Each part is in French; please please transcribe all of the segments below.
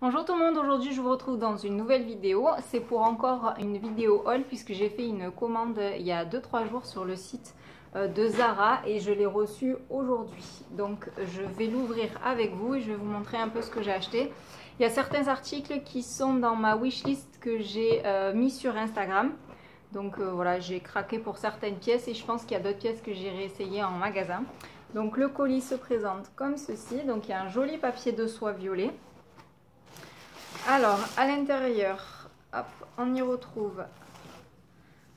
Bonjour tout le monde, aujourd'hui je vous retrouve dans une nouvelle vidéo. C'est pour encore une vidéo haul puisque j'ai fait une commande il y a 2-3 jours sur le site de Zara et je l'ai reçu aujourd'hui. Donc je vais l'ouvrir avec vous et je vais vous montrer un peu ce que j'ai acheté. Il y a certains articles qui sont dans ma wishlist que j'ai mis sur Instagram. Donc voilà, j'ai craqué pour certaines pièces et je pense qu'il y a d'autres pièces que j'ai réessayées en magasin. Donc le colis se présente comme ceci. Donc il y a un joli papier de soie violet. Alors, à l'intérieur, hop, on y retrouve.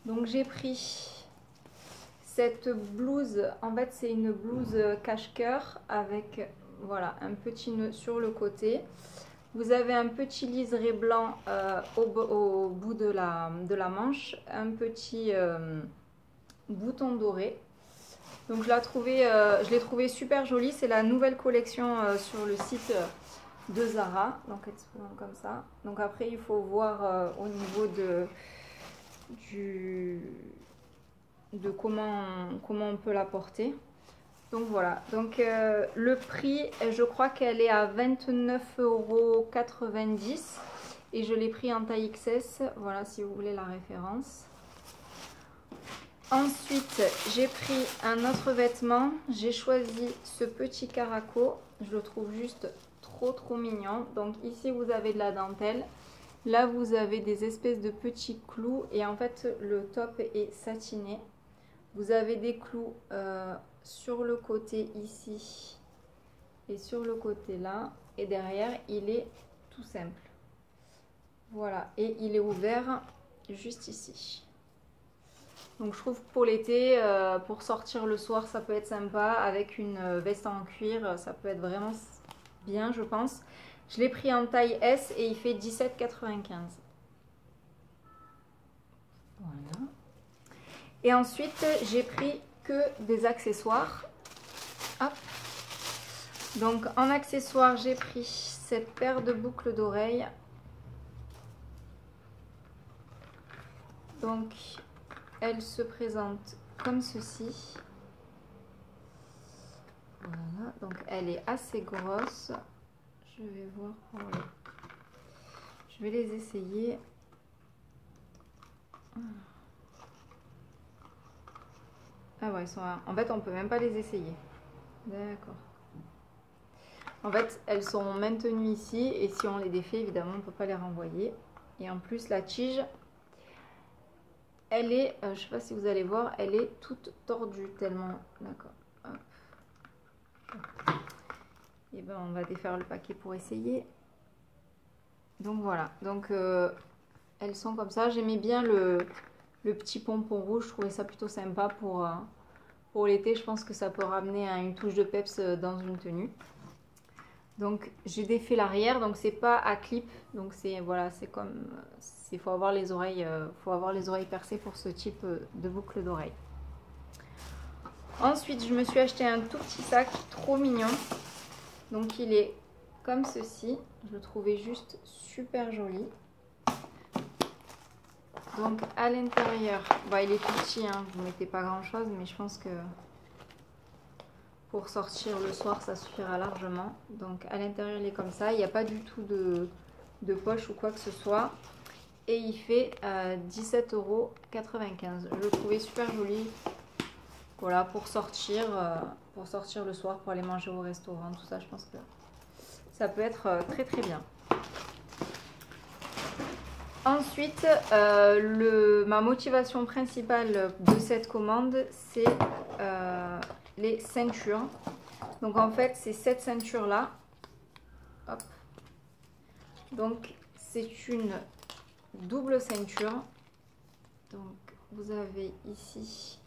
Donc, j'ai pris cette blouse. En fait, c'est une blouse cache-cœur avec, voilà, un petit nœud sur le côté. Vous avez un petit liseré blanc au bout de la manche, un petit bouton doré. Donc, je l'ai trouvé super jolie. C'est la nouvelle collection sur le site de Zara, donc elle se présente comme ça. Donc après il faut voir au niveau de comment on peut la porter. Donc voilà, donc le prix, je crois qu'elle est à 29,90 € et je l'ai pris en taille XS, voilà si vous voulez la référence. Ensuite, j'ai pris un autre vêtement, j'ai choisi ce petit caraco, je le trouve juste trop mignon. Donc ici vous avez de la dentelle, là vous avez des espèces de petits clous et en fait le top est satiné. Vous avez des clous sur le côté ici et sur le côté là et derrière il est tout simple. Voilà, et il est ouvert juste ici. Donc je trouve que pour l'été, pour sortir le soir, ça peut être sympa. Avec une veste en cuir, ça peut être vraiment bien, je pense. Je l'ai pris en taille S et il fait 17,95 €. Voilà. Et ensuite, j'ai pris que des accessoires. Hop. Donc en accessoires, j'ai pris cette paire de boucles d'oreilles. Donc elle se présente comme ceci. Voilà, donc elle est assez grosse. Je vais voir pour les... Je vais les essayer. Ah ouais, ils sont... En fait, on peut même pas les essayer. D'accord. En fait, elles sont maintenues ici et si on les défait, évidemment, on ne peut pas les renvoyer. Et en plus, la tige, elle est, je sais pas si vous allez voir, elle est toute tordue tellement. D'accord. Et ben, on va défaire le paquet pour essayer. Donc voilà. Donc elles sont comme ça. J'aimais bien le petit pompon rouge. Je trouvais ça plutôt sympa pour l'été. Je pense que ça peut ramener une touche de peps dans une tenue. Donc j'ai défait l'arrière. Donc c'est pas à clip. Donc c'est voilà, c'est comme, il faut avoir les oreilles percées pour ce type de boucle d'oreille. Ensuite, je me suis acheté un tout petit sac trop mignon. Donc il est comme ceci. Je le trouvais juste super joli. Donc à l'intérieur, bah, il est tout petit, hein, vous ne mettez pas grand chose, mais je pense que pour sortir le soir ça suffira largement. Donc à l'intérieur il est comme ça, il n'y a pas du tout de poche ou quoi que ce soit. Et il fait 17,95 €. Je le trouvais super joli. Voilà, pour sortir le soir, pour aller manger au restaurant, tout ça, je pense que ça peut être très bien. Ensuite, ma motivation principale de cette commande, c'est les ceintures. Donc en fait, c'est cette ceinture-là. Hop. Donc c'est une double ceinture. Donc vous avez ici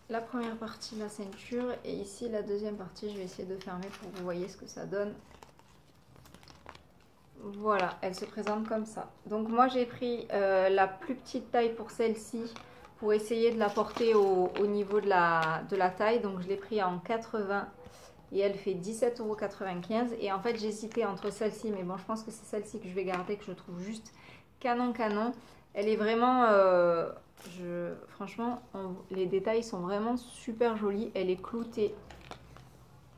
la première partie de la ceinture et ici la deuxième partie. Je vais essayer de fermer pour que vous voyez ce que ça donne. Voilà, elle se présente comme ça. Donc moi j'ai pris la plus petite taille pour celle-ci pour essayer de la porter au niveau de la taille. Donc je l'ai pris en 80 et elle fait 17,95 €. Et en fait j'hésitais entre celle-ci, mais bon je pense que c'est celle-ci que je vais garder, que je trouve juste canon. Elle est vraiment, franchement, les détails sont vraiment super jolis. Elle est cloutée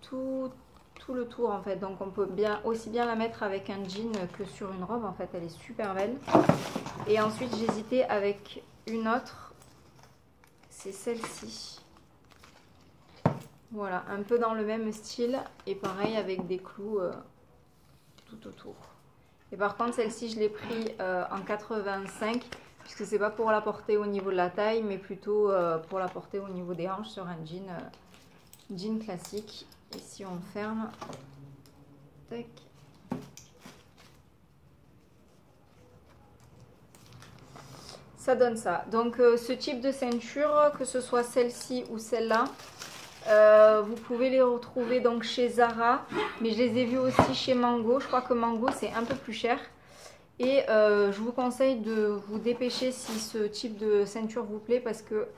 tout tout le tour en fait. Donc on peut aussi bien la mettre avec un jean que sur une robe. En fait, elle est super belle. Et ensuite, j'hésitais avec une autre. C'est celle-ci. Voilà, un peu dans le même style. Et pareil avec des clous tout autour. Et par contre, celle-ci, je l'ai pris en 85. Puisque c'est pas pour la porter au niveau de la taille, mais plutôt pour la porter au niveau des hanches sur un jean classique. Et si on ferme, tac. Ça donne ça. Donc ce type de ceinture, que ce soit celle-ci ou celle-là, vous pouvez les retrouver donc chez Zara, mais je les ai vus aussi chez Mango. Je crois que Mango c'est un peu plus cher. Et je vous conseille de vous dépêcher si ce type de ceinture vous plaît parce que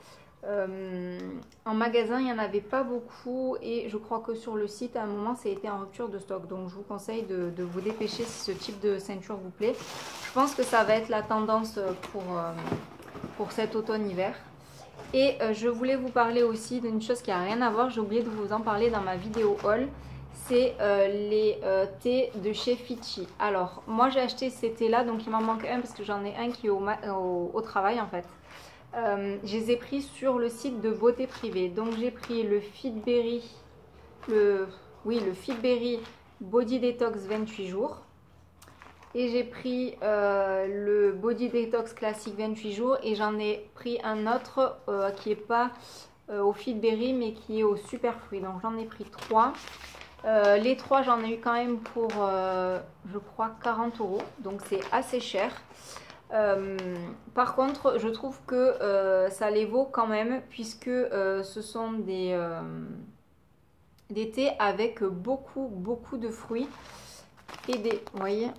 en magasin il n'y en avait pas beaucoup et je crois que sur le site à un moment ça a été en rupture de stock. Donc je vous conseille de vous dépêcher si ce type de ceinture vous plaît. Je pense que ça va être la tendance pour cet automne-hiver. Et je voulais vous parler aussi d'une chose qui n'a rien à voir, j'ai oublié de vous en parler dans ma vidéo haul. C'est les thés de chez Fichi. Alors, moi j'ai acheté ces thés là, donc il m'en manque un parce que j'en ai un qui est au travail en fait. Je les ai pris sur le site de Beauté Privée. Donc j'ai pris le Fitberry, le Fitberry Body Detox 28 jours. Et j'ai pris le Body Detox classique 28 jours. Et j'en ai pris un autre qui n'est pas au Fitberry mais qui est au Superfruit. Donc j'en ai pris 3. Les 3 j'en ai eu quand même pour je crois 40 €, donc c'est assez cher. Par contre je trouve que ça les vaut quand même puisque ce sont des thés avec beaucoup de fruits et vous voyez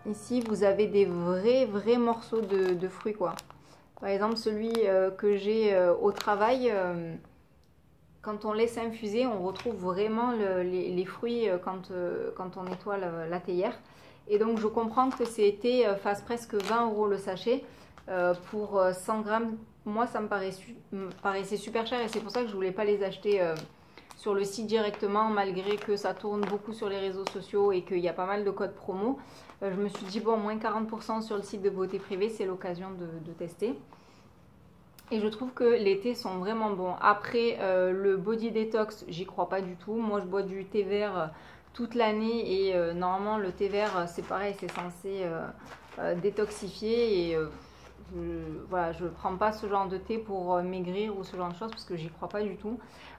ici vous avez des vrais morceaux de fruits quoi. Par exemple celui que j'ai au travail, quand on laisse infuser, on retrouve vraiment les fruits quand on nettoie la théière. Et donc je comprends que ces thés fassent presque 20 € le sachet pour 100 grammes. Moi ça me paraissait super cher et c'est pour ça que je voulais pas les acheter sur le site directement malgré que ça tourne beaucoup sur les réseaux sociaux et qu'il y a pas mal de codes promo. Je me suis dit bon, moins 40% sur le site de Beauté Privée, c'est l'occasion de tester. Et je trouve que les thés sont vraiment bons. Après, le Body Detox, j'y crois pas du tout. Moi, je bois du thé vert toute l'année et normalement, le thé vert, c'est pareil, c'est censé détoxifier. Et voilà, je prends pas ce genre de thé pour maigrir ou ce genre de choses parce que j'y crois pas du tout.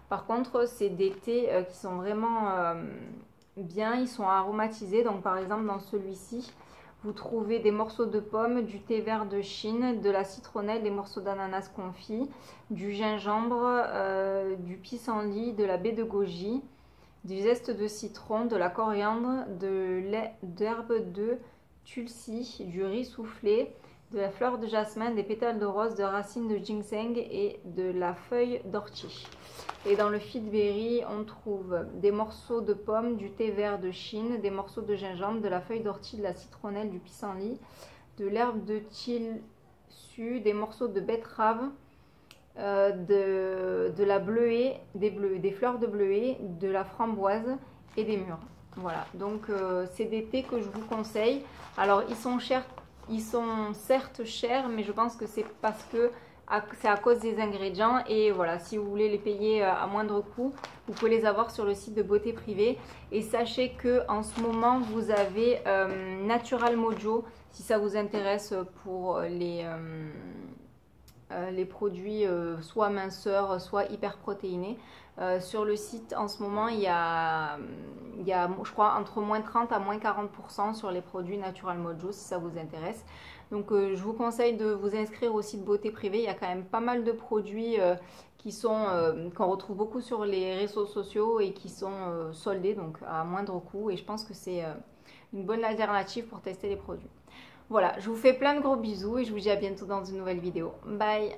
Par contre, c'est des thés qui sont vraiment bien. Ils sont aromatisés. Donc, par exemple, dans celui-ci, vous trouvez des morceaux de pommes, du thé vert de Chine, de la citronnelle, des morceaux d'ananas confit, du gingembre, du pissenlit, de la baie de goji, du zeste de citron, de la coriandre, d'herbe de tulsi, du riz soufflé, de la fleur de jasmin, des pétales de rose, de racines de ginseng et de la feuille d'ortie. Et dans le Fitberry, on trouve des morceaux de pommes, du thé vert de Chine, des morceaux de gingembre, de la feuille d'ortie, de la citronnelle, du pissenlit, de l'herbe de tilsu, des morceaux de betterave, de la bleuée, des fleurs de bleuée, de la framboise et des mûres. Voilà, donc c'est des thés que je vous conseille. Alors ils sont chers, ils sont certes chers, mais je pense que c'est parce que c'est à cause des ingrédients. Et voilà, si vous voulez les payer à moindre coût, vous pouvez les avoir sur le site de Beauté Privée. Et sachez que en ce moment vous avez Natural Mojo si ça vous intéresse pour les produits soit minceurs soit hyper protéinés. Sur le site en ce moment il y a je crois entre moins 30 à moins 40% sur les produits Natural Mojo si ça vous intéresse. Donc je vous conseille de vous inscrire au site Beauté Privée. Il y a quand même pas mal de produits qu'on retrouve beaucoup sur les réseaux sociaux et qui sont soldés donc à moindre coût. Et je pense que c'est une bonne alternative pour tester les produits. Voilà, je vous fais plein de gros bisous et je vous dis à bientôt dans une nouvelle vidéo. Bye!